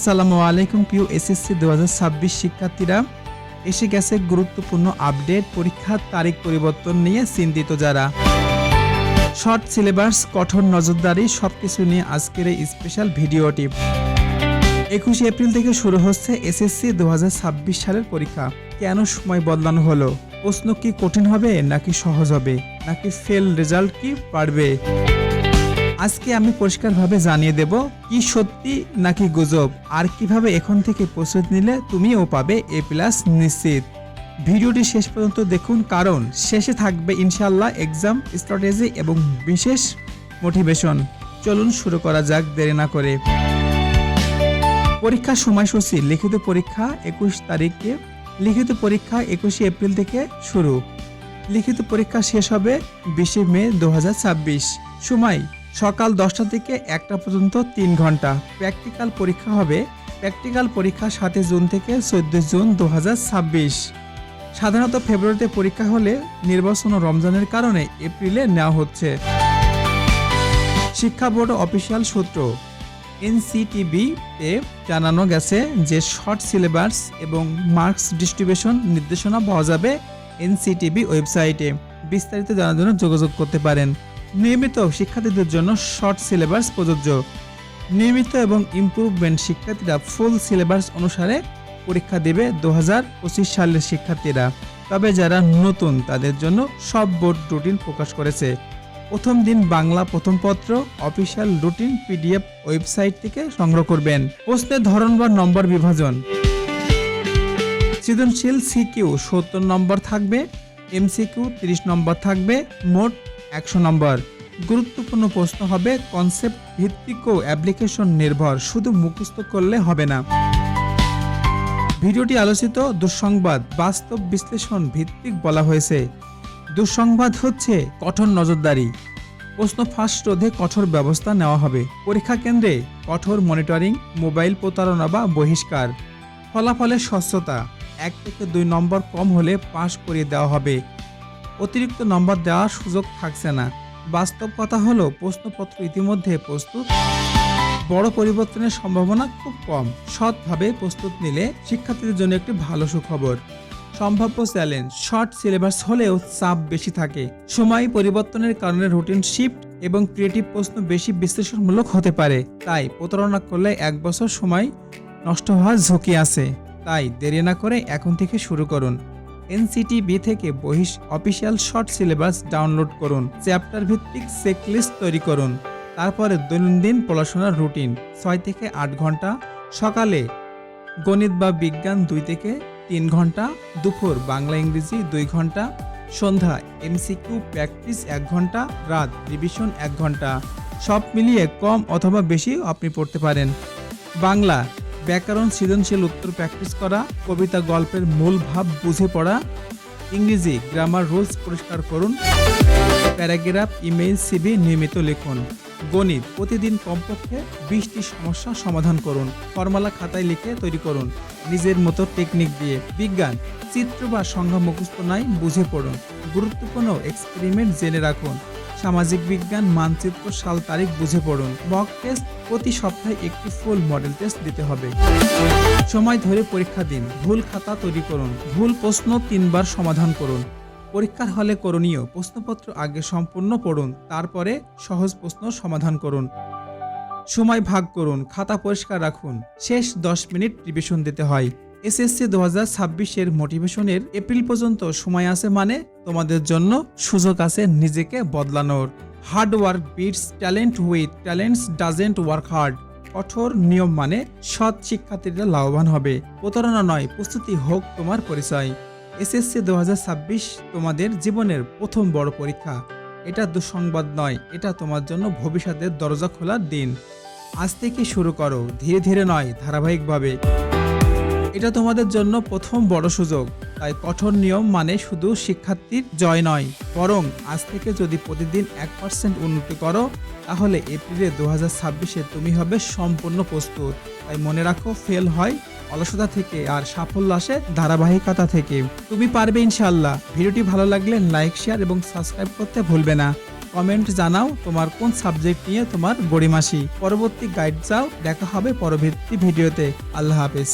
আসসালামু আলাইকুম প্রিয় এসএসসি 2026 শিক্ষার্থীরা, এসে গেছে গুরুত্বপূর্ণ আপডেট। পরীক্ষার তারিখ পরিবর্তন নিয়ে চিন্তিত যারা, শর্ট সিলেবাস, কঠোর নজরদারি, সবকিছু নিয়ে আজকের এই স্পেশাল ভিডিওটি। 21 এপ্রিল থেকে শুরু হচ্ছে এসএসসি 2026 সালের পরীক্ষা। কেন সময় বদলানো হলো? প্রশ্ন কি কঠিন হবে নাকি সহজ হবে, নাকি ফেল রেজাল্ট কি পারবে? আজকে আমি পরিষ্কারভাবে জানিয়ে দেব কি সত্যি নাকি গুজব, আর কিভাবে এখন থেকে প্রস্তুতি নিলে তুমিও পাবে A+ নিশ্চিত। ভিডিওটি শেষ পর্যন্ত দেখুন, কারণ শেষে থাকবে ইনশাআল্লাহ এক্সাম স্ট্র্যাটেজি এবং বিশেষ মোটিভেশন। চলুন শুরু করা যাক দেরি না করে। পরীক্ষার সময়সূচি: লিখিত পরীক্ষা 21 তারিখে, লিখিত পরীক্ষা 21 এপ্রিল থেকে শুরু। লিখিত পরীক্ষা শেষ হবে 20 মে 2026। সময় সকাল 10টা থেকে 1টা পর্যন্ত 3 ঘন্টা। প্র্যাকটিক্যাল পরীক্ষা হবে, প্র্যাকটিক্যাল পরীক্ষা 7 জুন থেকে 14 জুন 2026। সাধারণত ফেব্রুয়ারিতে পরীক্ষা হলে নির্বাচন ও রমজানের কারণে এপ্রিলে নেওয়া হচ্ছে। শিক্ষা বোর্ড অফিসিয়াল সূত্র NCTB-তে জানানো গেছে যে শর্ট সিলেবাস এবং মার্কস ডিস্ট্রিবিউশন নির্দেশনা পাওয়া যাবে NCTB ওয়েবসাইটে। বিস্তারিত জানার জন্য যোগাযোগ করতে পারেন। নিয়মিত শিক্ষার্থীদের জন্য শর্ট সিলেবাস প্রযোজ্য। নিয়মিত এবং ইমপ্রুভমেন্ট শিক্ষার্থীরা ফুল সিলেবাস অনুসারে পরীক্ষা দেবে 2025 সালের শিক্ষার্থীরা। তবে যারা নতুন তাদের জন্য সব বোর্ড রুটিন প্রকাশ করেছে। প্রথম দিন বাংলা প্রথম পত্র অফিসিয়াল রুটিন PDF ওয়েবসাইট থেকে সংগ্রহ করবেন। প্রশ্নের ধরন বা নম্বর বিভাজন: সৃজনশীল CQ 70 নম্বর থাকবে, MCQ 30 নম্বর থাকবে, মোট 100 নম্বর। গুরুত্বপূর্ণ প্রশ্ন হবে কনসেপ্ট ভিত্তিক ও অ্যাপ্লিকেশন নির্ভর, শুধু মুখস্থ করলে হবে না। ভিডিওটি আলোচিত দুঃসংবাদ বাস্তব বিশ্লেষণ ভিত্তিক বলা হয়েছে। দুঃসংবাদ হচ্ছে কঠোর নজরদারি। প্রশ্ন ফাঁস রোধে কঠোর ব্যবস্থা নেওয়া হবে। পরীক্ষা কেন্দ্রে কঠোর মনিটরিং, মোবাইল প্রতারণা বা বহিষ্কার। ফলাফলের স্বচ্ছতা: 1 থেকে 2 নম্বর কম হলে পাস করিয়ে দেওয়া হবে। অতিরিক্ত নম্বর দেওয়ার সুযোগ থাকছে না। বাস্তব কথা হলো প্রশ্নপত্র ইতিমধ্যে প্রস্তুত, বড় পরিবর্তনের সম্ভাবনা খুব কম। সৎভাবে প্রস্তুত নিলে শিক্ষার্থীদের জন্য একটি ভালো সুখবর। সম্ভাব্য চ্যালেঞ্জ: শর্ট সিলেবাস হলেও চাপ বেশি থাকে। সময় পরিবর্তনের কারণে রুটিন শিফট এবং ক্রিয়েটিভ প্রশ্ন বেশি বিশ্লেষণমূলক হতে পারে। তাই প্রতারণা করলে 1 বছর সময় নষ্ট হওয়ার ঝুঁকি আছে। তাই দেরি না করে এখন থেকে শুরু করুন। NCTB থেকে অফিসিয়াল শর্ট সিলেবাস ডাউনলোড করুন। চ্যাপ্টার ভিত্তিক চেকলিস্ট তৈরি করুন। তারপরে দৈনন্দিন পড়াশোনার রুটিন: 6 থেকে 8 ঘন্টা, সকালে গণিত বা বিজ্ঞান 2 থেকে 3 ঘন্টা, দুপুর বাংলা ইংরেজি 2 ঘন্টা, সন্ধ্যা MCQ প্র্যাকটিস 1 ঘন্টা, রাত রিভিশন 1 ঘন্টা। সব মিলিয়ে কম অথবা বেশি আপনি পড়তে পারেন। বাংলা ব্যাকরণ, সৃজনশীল উত্তর প্র্যাকটিস করা, কবিতা গল্পের মূল ভাব বুঝে পড়া। ইংরেজি গ্রামার রুলস পরিষ্কার করুন। প্যারাগ্রাফ, ইমেইল, CV নিয়মিত লিখুন। গণিত প্রতিদিন কমপক্ষে 20টি সমস্যা সমাধান করুন। ফর্মুলা খাতায় লিখে তৈরি করুন নিজের মতো টেকনিক দিয়ে। বিজ্ঞান চিত্র বা সংখ্যা মুখস্থ নাই, বুঝে পড়ুন। গুরুত্বপূর্ণ এক্সপেরিমেন্ট জেনে রাখুন। সামাজিক বিজ্ঞান মানচিত্র, সাল তারিখ বুঝে পড়ুন। মক টেস্ট প্রতি সপ্তাহে একটি ফুল মডেল টেস্ট দিতে হবে। সময় ধরে পরীক্ষা দিন। ভুল খাতা তৈরি করুন। ভুল প্রশ্ন 3 বার সমাধান করুন। পরীক্ষার হলে করণীয়: প্রশ্নপত্র আগে সম্পূর্ণ পড়ুন, তারপরে সহজ প্রশ্ন সমাধান করুন। সময় ভাগ করুন। খাতা পরিষ্কার রাখুন। শেষ 10 মিনিট রিভিশন দিতে হয়। এসএসসি 2026-এর মোটিভেশনের এপ্রিল পর্যন্ত সময় আছে, মানে তোমাদের জন্য সুযোগ আছে নিজেকে বদলানোর। Hard work beats talent, with talents doesn't work hard. কঠোর নিয়ম মানে সৎ শিক্ষার্থীরা লাভবান হবে। প্রতারণা নয়, প্রস্তুতি হোক তোমার পরিচয়। এসএসসি 2026 তোমাদের জীবনের প্রথম বড় পরীক্ষা। এটা দুঃসংবাদ নয়, এটা তোমার জন্য ভবিষ্যতের দরজা খোলার দিন। আজ থেকে শুরু করো, ধীরে ধীরে নয়, ধারাবাহিকভাবে। এটা তোমাদের জন্য প্রথম বড় সুযোগ। তাই কঠোর নিয়ম মানে শুধু শিক্ষার্থীর জয় নয়, বরং আজ থেকে যদি প্রতিদিন 1% উন্নতি করো, তাহলে এপ্রিলে 2026-এ তুমি হবে সম্পূর্ণ প্রস্তুত। তাই মনে রাখো, ফেল হয় অলসতা থেকে, আর সাফল্য আসে ধারাবাহিকতা থেকে। তুমি পারবে ইনশাআল্লাহ। ভিডিওটি ভালো লাগলে লাইক, শেয়ার এবং সাবস্ক্রাইব করতে ভুলবে না। কমেন্ট জানাও তোমার কোন সাবজেক্ট নিয়ে তোমার গড়িমাসি। পরবর্তী গাইড চাও, দেখা হবে পরবর্তী ভিডিওতে। আল্লাহ হাফেজ।